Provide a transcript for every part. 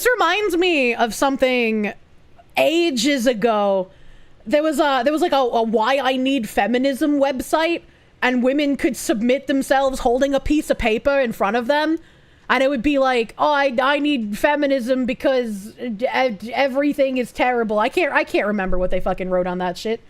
This reminds me of something ages ago. There was like a Why I Need Feminism website, and women could submit themselves holding a piece of paper in front of them, and it would be like, oh, I need feminism because everything is terrible. I can't remember what they fucking wrote on that shit.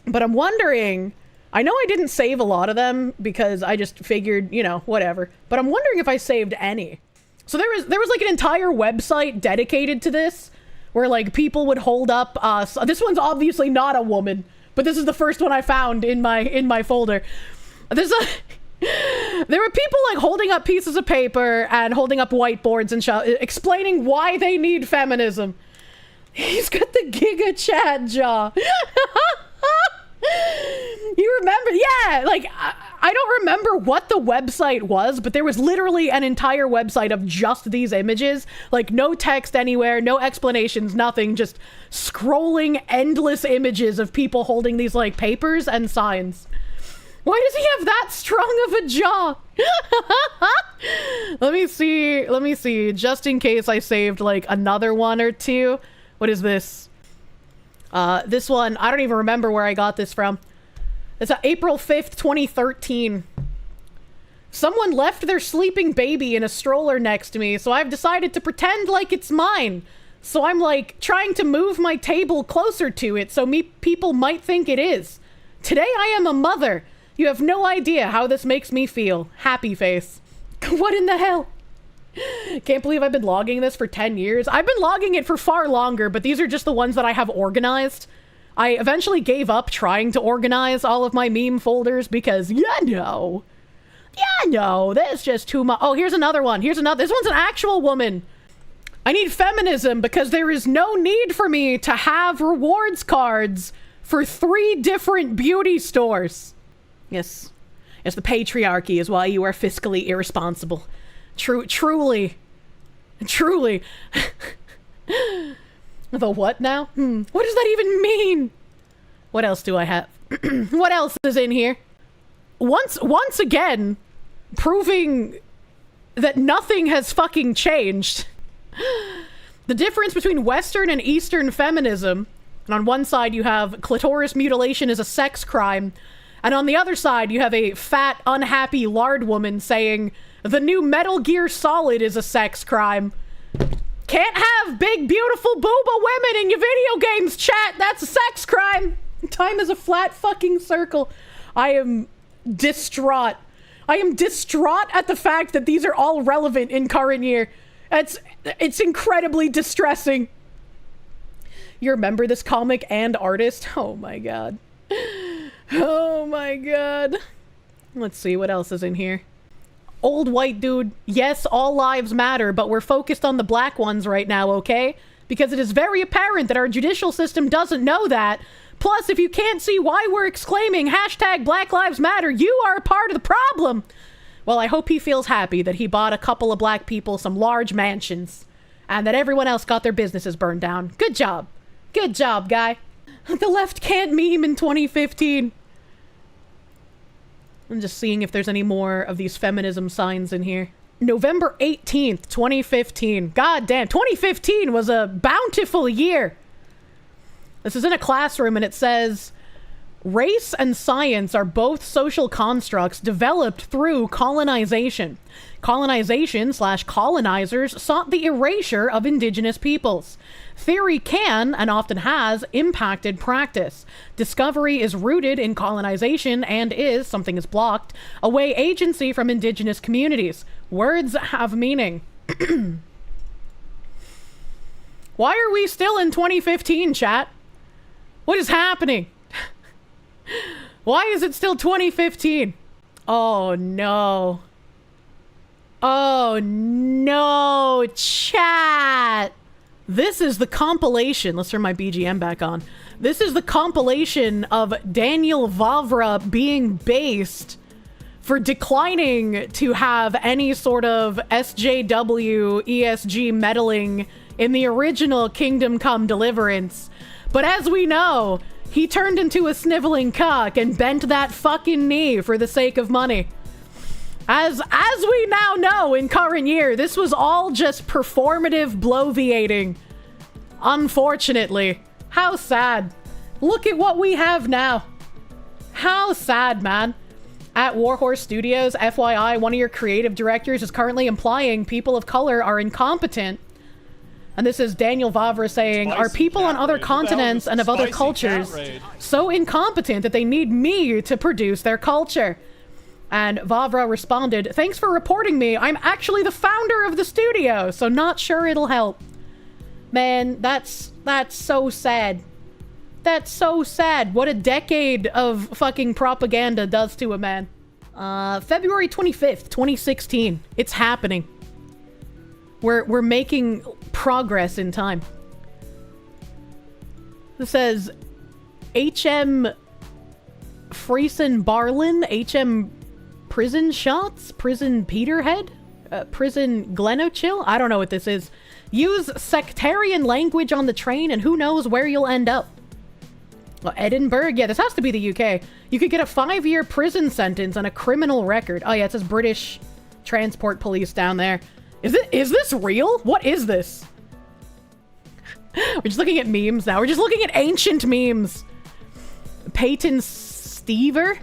But I'm wondering, I know I didn't save a lot of them because I just figured, you know, whatever. But I'm wondering if I saved any. So there was like an entire website dedicated to this, where like people would hold up, this one's obviously not a woman, but this is the first one I found in my folder. There were people like holding up pieces of paper and holding up whiteboards and explaining why they need feminism. He's got the Giga Chat jaw. You remember? Yeah, like, I don't remember what the website was, but there was literally an entire website of just these images. Like, no text anywhere, no explanations, nothing. Just scrolling endless images of people holding these, like, papers and signs. Why does he have that strong of a jaw? Let me see, just in case I saved, like, another one or two. What is this? This one, I don't even remember where I got this from. It's April 5th, 2013. Someone left their sleeping baby in a stroller next to me, so I've decided to pretend like it's mine. So I'm like trying to move my table closer to it so people might think it is. Today I am a mother. You have no idea how this makes me feel. Happy face. What in the hell? Can't believe I've been logging this for 10 years. I've been logging it for far longer, but these are just the ones that I have organized. I eventually gave up trying to organize all of my meme folders because, no, there's just too much. Oh, here's another one. This one's an actual woman. I need feminism because there is no need for me to have rewards cards for 3 different beauty stores. Yes, the patriarchy is why you are fiscally irresponsible. Truly. The what now? What does that even mean? What else do I have? What else is in here? Once again, proving that nothing has fucking changed. The difference between Western and Eastern feminism, and on one side you have clitoris mutilation is a sex crime, and on the other side you have a fat, unhappy lard woman saying the new Metal Gear Solid is a sex crime. Can't have big, beautiful booba women in your video games, chat. That's a sex crime. Time is a flat fucking circle. I am distraught. I am distraught at the fact that these are all relevant in current year. It's incredibly distressing. You remember this comic and artist? Oh my god. Oh my god. Let's see, what else is in here? Old white dude, yes, all lives matter, but we're focused on the black ones right now, okay? Because it is very apparent that our judicial system doesn't know that. Plus, if you can't see why we're exclaiming hashtag Black Lives Matter, you are a part of the problem. Well, I hope he feels happy that he bought a couple of black people some large mansions and that everyone else got their businesses burned down. Good job. Good job, guy. The left can't meme in 2015. I'm just seeing if there's any more of these feminism signs in here. November 18th, 2015. God damn, 2015 was a bountiful year. This is in a classroom and it says, race and science are both social constructs developed through colonization. Colonization/colonizers sought the erasure of indigenous peoples. Theory can, and often has, impacted practice. Discovery is rooted in colonization and is, something is blocked, away agency from indigenous communities. Words have meaning. Why are we still in 2015, chat? What is happening? Why is it still 2015? Oh no. Oh no, chat. This is the compilation. Let's turn my BGM back on. This is the compilation of Daniel Vavra being based for declining to have any sort of SJW ESG meddling in the original Kingdom Come Deliverance. But as we know, he turned into a sniveling cock and bent that fucking knee for the sake of money. As we now know in current year, this was all just performative bloviating. Unfortunately. How sad. Look at what we have now. How sad, man. At Warhorse Studios, FYI, one of your creative directors is currently implying people of color are incompetent. And this is Daniel Vavra saying, are people on other continents and of other cultures so incompetent that they need me to produce their culture? And Vavra responded, thanks for reporting me. I'm actually the founder of the studio, so not sure it'll help. Man, that's so sad. That's so sad. What a decade of fucking propaganda does to a man. February 25th, 2016. It's happening. We're making progress in time. This says HM Friesen Barlin, HM Prison Shots, Prison Peterhead, Prison Glenochill. I don't know what this is. Use sectarian language on the train and who knows where you'll end up. Well, Edinburgh? Yeah, this has to be the UK. You could get a 5-year prison sentence and a criminal record. Oh yeah, it says British Transport Police down there. Is this real? What is this? We're just looking at memes now. We're just looking at ancient memes. Peyton Stever?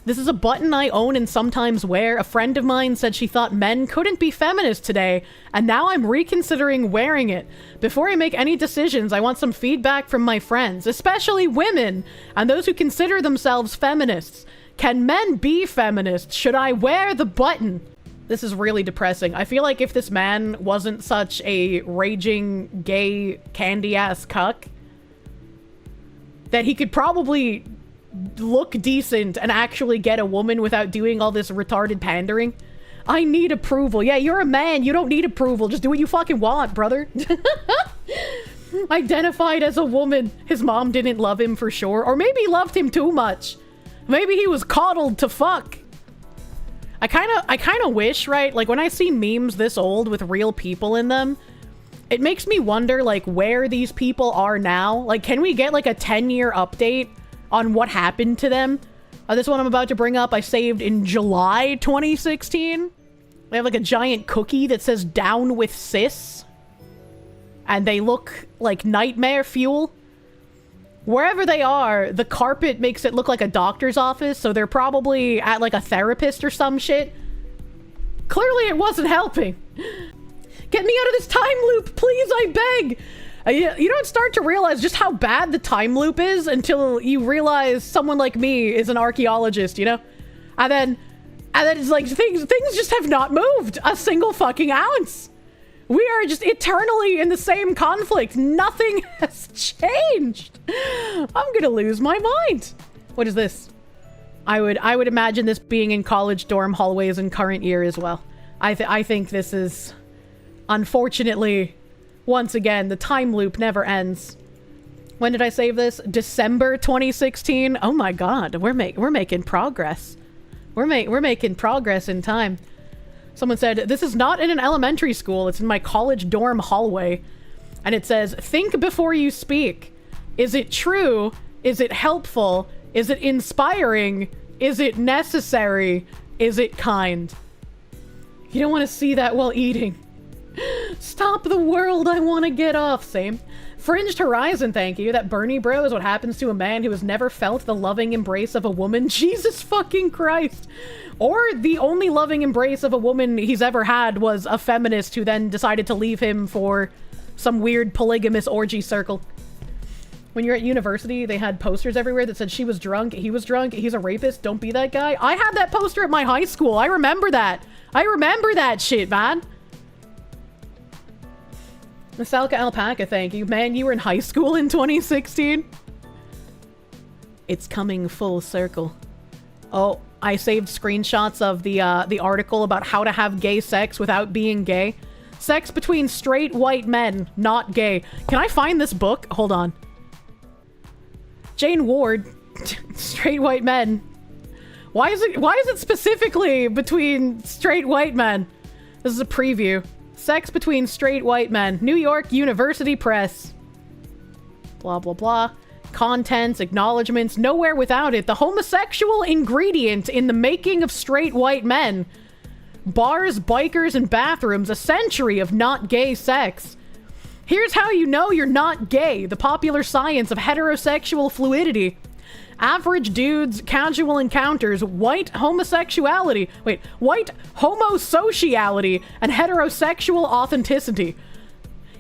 This is a button I own and sometimes wear. A friend of mine said she thought men couldn't be feminist today, and now I'm reconsidering wearing it. Before I make any decisions, I want some feedback from my friends, especially women, and those who consider themselves feminists. Can men be feminists? Should I wear the button? This is really depressing. I feel like if this man wasn't such a raging, gay, candy-ass cuck, that he could probably look decent and actually get a woman without doing all this retarded pandering. I need approval. Yeah, you're a man. You don't need approval. Just do what you fucking want, brother. Identified as a woman. His mom didn't love him for sure. Or maybe he loved him too much. Maybe he was coddled to fuck. I kind of wish, right? Like, when I see memes this old with real people in them, it makes me wonder, like, where these people are now. Like, can we get, like, a 10-year update on what happened to them? This one I'm about to bring up, I saved in July 2016. They have, like, a giant cookie that says, down with cis. And they look like nightmare fuel. Wherever they are, the carpet makes it look like a doctor's office, so they're probably at, like, a therapist or some shit. Clearly it wasn't helping. Get me out of this time loop, please, I beg! You don't start to realize just how bad the time loop is until you realize someone like me is an archaeologist, you know? And then it's like, things just have not moved a single fucking ounce. We are just eternally in the same conflict. Nothing has changed. I'm gonna lose my mind. What is this? I would imagine this being in college dorm hallways in current year as well. I think this is, unfortunately, once again, the time loop never ends. When did I save this? December 2016. Oh my god, we're making progress. We're making progress in time. Someone said, this is not in an elementary school, it's in my college dorm hallway. And it says, think before you speak. Is it true? Is it helpful? Is it inspiring? Is it necessary? Is it kind? You don't want to see that while eating. Stop the world, I want to get off. Same. Fringed Horizon, thank you. That Bernie bro is what happens to a man who has never felt the loving embrace of a woman. Jesus fucking Christ. Or the only loving embrace of a woman he's ever had was a feminist who then decided to leave him for some weird polygamous orgy circle. When you're at university, they had posters everywhere that said she was drunk, he was drunk, he's a rapist, don't be that guy. I had that poster at my high school. I remember that. I remember that shit, man. Nostalgia Alpaca, thank you. Man, you were in high school in 2016? It's coming full circle. Oh, I saved screenshots of the article about how to have gay sex without being gay. Sex between straight white men, not gay. Can I find this book? Hold on. Jane Ward, straight white men. Why is it specifically between straight white men? This is a preview. Sex between straight white men. New York University Press. Blah, blah, blah. Contents, acknowledgements, nowhere without it. The homosexual ingredient in the making of straight white men. bars, bikers, and bathrooms, a century of not gay sex. Here's how you know you're not gay, the popular science of heterosexual fluidity. Average dudes, casual encounters, white homosociality, and heterosexual authenticity.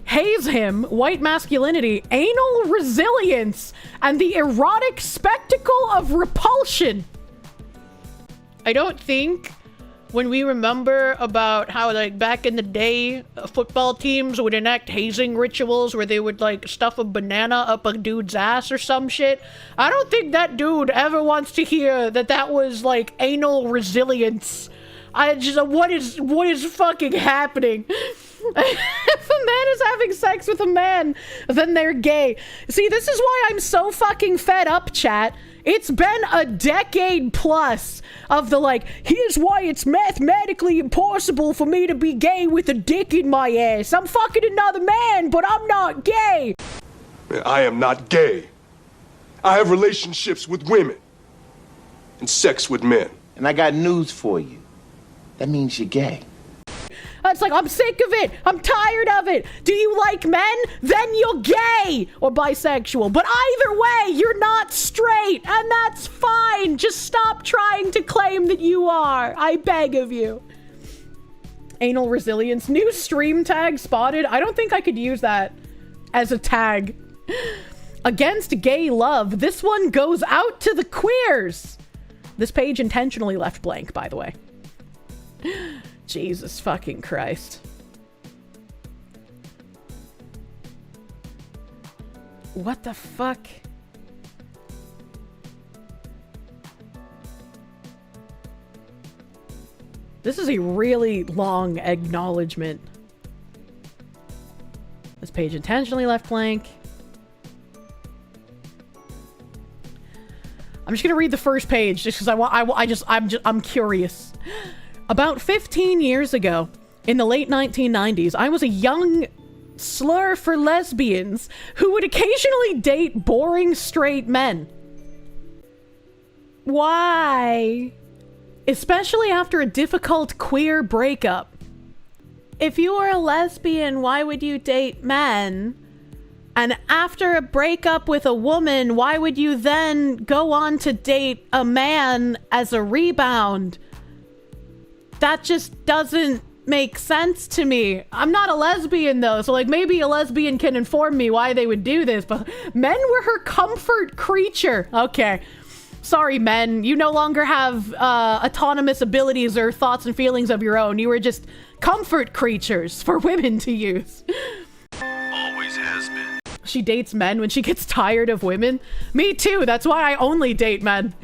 Haze him, white masculinity, anal resilience, and the erotic spectacle of repulsion. I don't think when we remember about how, like, back in the day, football teams would enact hazing rituals where they would, like, stuff a banana up a dude's ass or some shit. I don't think that dude ever wants to hear that that was, like, anal resilience. What is fucking happening? If a man is having sex with a man, then they're gay. See, this is why I'm so fucking fed up, chat. It's been a decade plus of the, like, here's why it's mathematically impossible for me to be gay with a dick in my ass. I'm fucking another man, but I'm not gay. I am not gay. I have relationships with women and sex with men. And I got news for you. That means you're gay. It's like, I'm sick of it. I'm tired of it. Do you like men? Then you're gay or bisexual. But either way, you're not straight, and that's fine. Just stop trying to claim that you are. I beg of you. Anal resilience. New stream tag spotted. I don't think I could use that as a tag. Against gay love. This one goes out to the queers. This page intentionally left blank, by the way. Jesus fucking Christ. What the fuck? This is a really long acknowledgement. This page intentionally left blank. I'm just gonna read the first page just because I'm curious. About 15 years ago, in the late 1990s, I was a young slur for lesbians who would occasionally date boring straight men. Why? Especially after a difficult queer breakup. If you were a lesbian, why would you date men? And after a breakup with a woman, why would you then go on to date a man as a rebound? That just doesn't make sense to me. I'm not a lesbian though, so like maybe a lesbian can inform me why they would do this, but men were her comfort creature. Okay. Sorry, men. You no longer have autonomous abilities or thoughts and feelings of your own. You were just comfort creatures for women to use. Always has been. She dates men when she gets tired of women. Me too. That's why I only date men.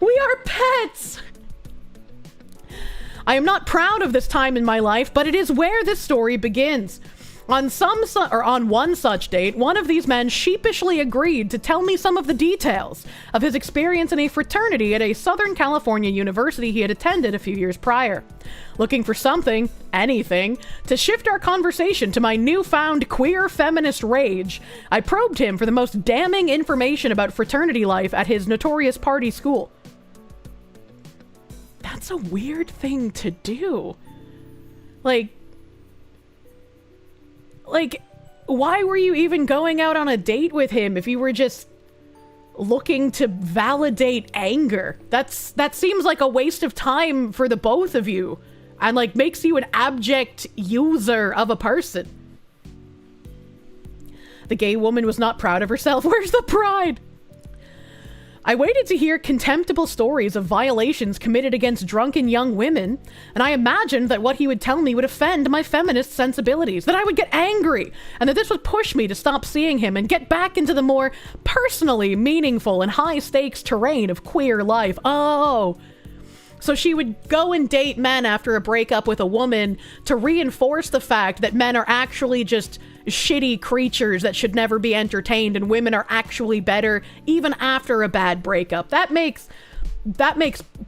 We are pets. I am not proud of this time in my life, but it is where this story begins. On one such date, one of these men sheepishly agreed to tell me some of the details of his experience in a fraternity at a Southern California university he had attended a few years prior. Looking for something, anything, to shift our conversation to my newfound queer feminist rage, I probed him for the most damning information about fraternity life at his notorious party school. That's a weird thing to do. Like, why were you even going out on a date with him if you were just looking to validate anger? That seems like a waste of time for the both of you, and like makes you an abject user of a person. The gay woman was not proud of herself. Where's the pride? I waited to hear contemptible stories of violations committed against drunken young women, and I imagined that what he would tell me would offend my feminist sensibilities, that I would get angry, and that this would push me to stop seeing him and get back into the more personally meaningful and high-stakes terrain of queer life. Oh. So she would go and date men after a breakup with a woman to reinforce the fact that men are actually just shitty creatures that should never be entertained, and women are actually better even after a bad breakup. That makes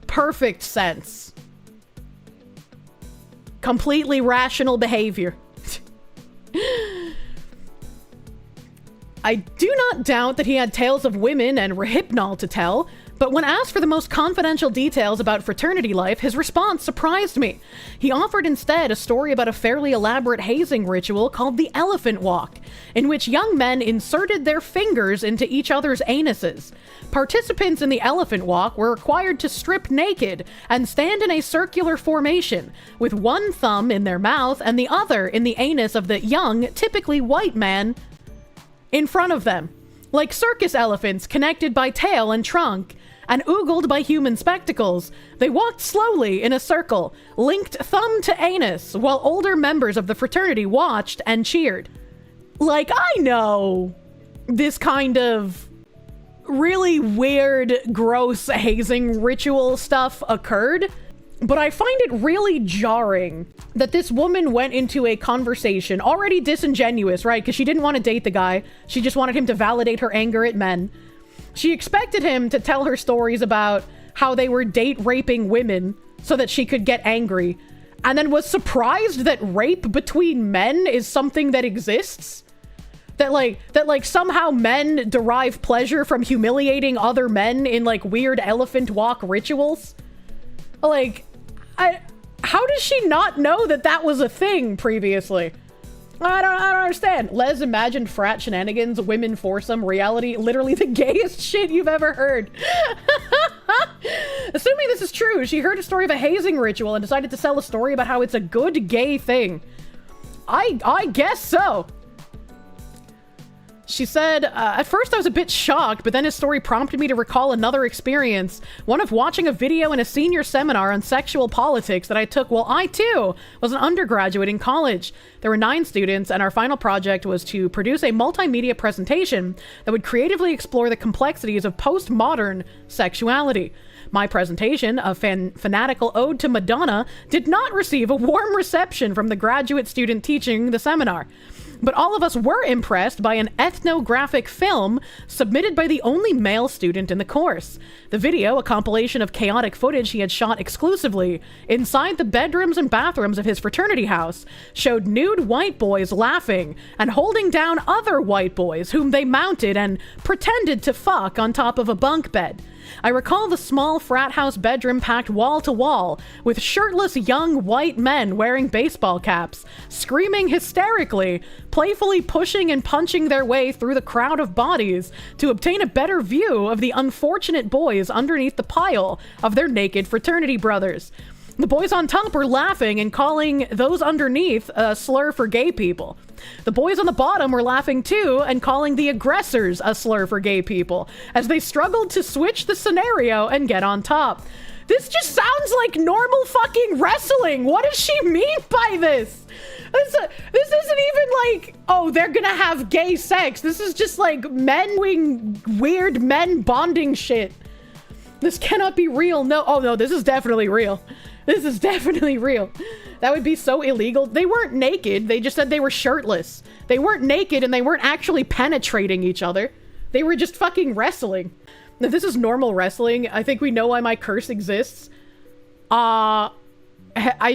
perfect sense. Completely rational behavior. I do not doubt that he had tales of women and rehypnol to tell, But when asked for the most confidential details about fraternity life, his response surprised me. He offered instead a story about a fairly elaborate hazing ritual called the Elephant Walk, in which young men inserted their fingers into each other's anuses. Participants in the Elephant Walk were required to strip naked and stand in a circular formation, with one thumb in their mouth and the other in the anus of the young, typically white man in front of them, like circus elephants connected by tail and trunk, and oogled by human spectacles. They walked slowly in a circle, linked thumb to anus, while older members of the fraternity watched and cheered. Like, I know this kind of really weird, gross hazing ritual stuff occurred, but I find it really jarring that this woman went into a conversation already disingenuous, right? Because she didn't want to date the guy. She just wanted him to validate her anger at men. She expected him to tell her stories about how they were date raping women so that she could get angry, and then was surprised that rape between men is something that exists. That somehow men derive pleasure from humiliating other men in like weird elephant walk rituals. Like, how does she not know that that was a thing previously? I don't understand. Les imagined frat shenanigans, women foursome, reality, literally the gayest shit you've ever heard. Assuming this is true, she heard a story of a hazing ritual and decided to sell a story about how it's a good gay thing. I guess so. She said, at first I was a bit shocked, but then his story prompted me to recall another experience, one of watching a video in a senior seminar on sexual politics that I took while I, too, was an undergraduate in college. There were 9 students, and our final project was to produce a multimedia presentation that would creatively explore the complexities of postmodern sexuality. My presentation, a fanatical ode to Madonna, did not receive a warm reception from the graduate student teaching the seminar. But all of us were impressed by an ethnographic film submitted by the only male student in the course. The video, a compilation of chaotic footage he had shot exclusively inside the bedrooms and bathrooms of his fraternity house, showed nude white boys laughing and holding down other white boys whom they mounted and pretended to fuck on top of a bunk bed. I recall the small frat house bedroom packed wall to wall with shirtless young white men wearing baseball caps, screaming hysterically, playfully pushing and punching their way through the crowd of bodies to obtain a better view of the unfortunate boys underneath the pile of their naked fraternity brothers. The boys on top were laughing and calling those underneath a slur for gay people. The boys on the bottom were laughing too and calling the aggressors a slur for gay people as they struggled to switch the scenario and get on top. This just sounds like normal fucking wrestling. What does she mean by this? This isn't even like, oh, they're gonna have gay sex. This is just like men doing weird men bonding shit. This cannot be real. No, oh no, this is definitely real. This is definitely real. That would be so illegal. They weren't naked. They just said they were shirtless. They weren't naked and they weren't actually penetrating each other. They were just fucking wrestling. If this is normal wrestling, I think we know why my curse exists. I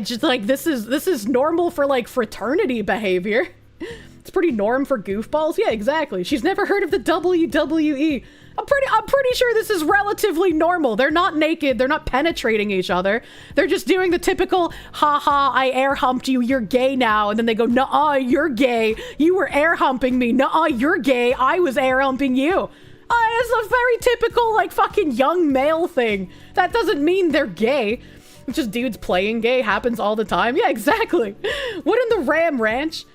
just like, this is normal for like fraternity behavior. It's pretty norm for goofballs. Yeah, exactly. She's never heard of the WWE. I'm pretty sure this is relatively normal. They're not naked. They're not penetrating each other. They're just doing the typical, haha, I air humped you. You're gay now. And then they go, nuh-uh, you're gay. You were air humping me. Nuh-uh, you're gay. I was air humping you. It's a very typical, like, fucking young male thing. That doesn't mean they're gay. It's just dudes playing gay. Happens all the time. Yeah, exactly. What in the Ram Ranch?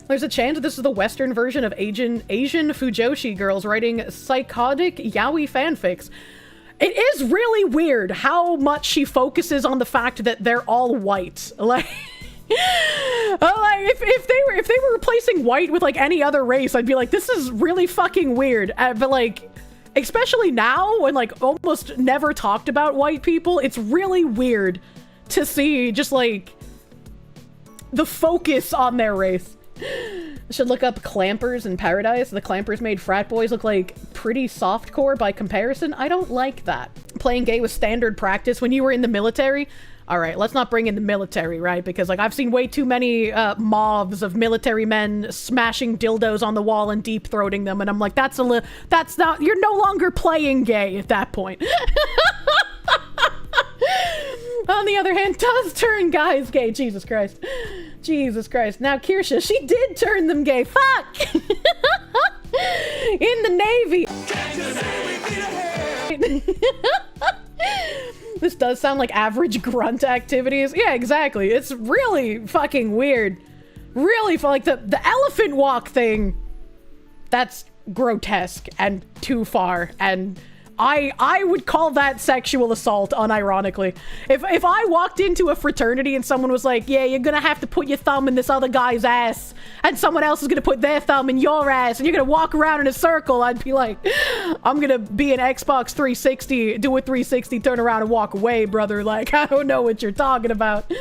There's a chance this is the Western version of Asian Fujoshi girls writing psychotic yaoi fanfics. It is really weird how much she focuses on the fact that they're all white. Like, if they were replacing white with like any other race, I'd be like, this is really fucking weird. But like, especially now when like almost never talked about white people, it's really weird to see just like the focus on their race. Should look up clampers in Paradise. The clampers made frat boys look like pretty softcore by comparison. I don't like that. Playing gay was standard practice when you were in the military. All right, let's not bring in the military, right? Because, like, I've seen way too many mobs of military men smashing dildos on the wall and deep-throating them, and I'm like, that's not, you're no longer playing gay at that point. On the other hand, does turn guys gay. Jesus Christ. Jesus Christ. Now, Kirsche, she did turn them gay. Fuck! In the Navy. This does sound like average grunt activities. Yeah, exactly. It's really fucking weird. Really, like the elephant walk thing, that's grotesque and too far, and I would call that sexual assault, unironically. If I walked into a fraternity and someone was like, yeah, you're gonna have to put your thumb in this other guy's ass, and someone else is gonna put their thumb in your ass, and you're gonna walk around in a circle, I'd be like, I'm gonna be an Xbox 360, do a 360, turn around and walk away, brother. Like, I don't know what you're talking about.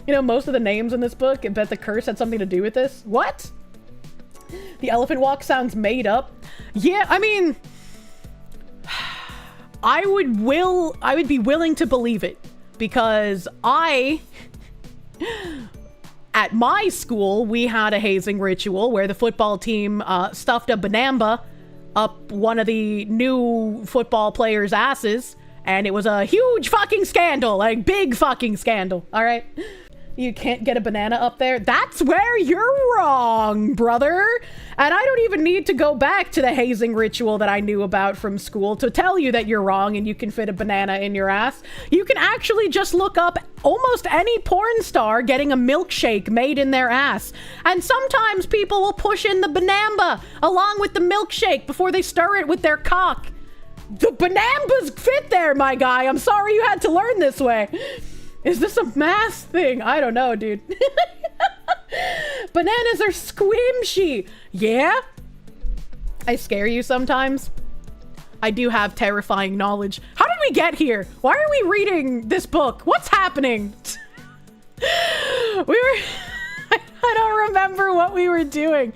You know, most of the names in this book, I bet the curse had something to do with this. What? The elephant walk sounds made up. Yeah, I mean, I would be willing to believe it, because at my school, we had a hazing ritual where the football team stuffed a banamba up one of the new football players' asses, and it was a huge fucking scandal, like big fucking scandal, all right? You can't get a banana up there. That's where you're wrong, brother. And I don't even need to go back to the hazing ritual that I knew about from school to tell you that you're wrong and you can fit a banana in your ass. You can actually just look up almost any porn star getting a milkshake made in their ass. And sometimes people will push in the banamba along with the milkshake before they stir it with their cock. The banambas fit there, my guy. I'm sorry you had to learn this way. Is this a math thing? I don't know, dude. Bananas are squishy. Yeah? I scare you sometimes. I do have terrifying knowledge. How did we get here? Why are we reading this book? What's happening? I don't remember what we were doing.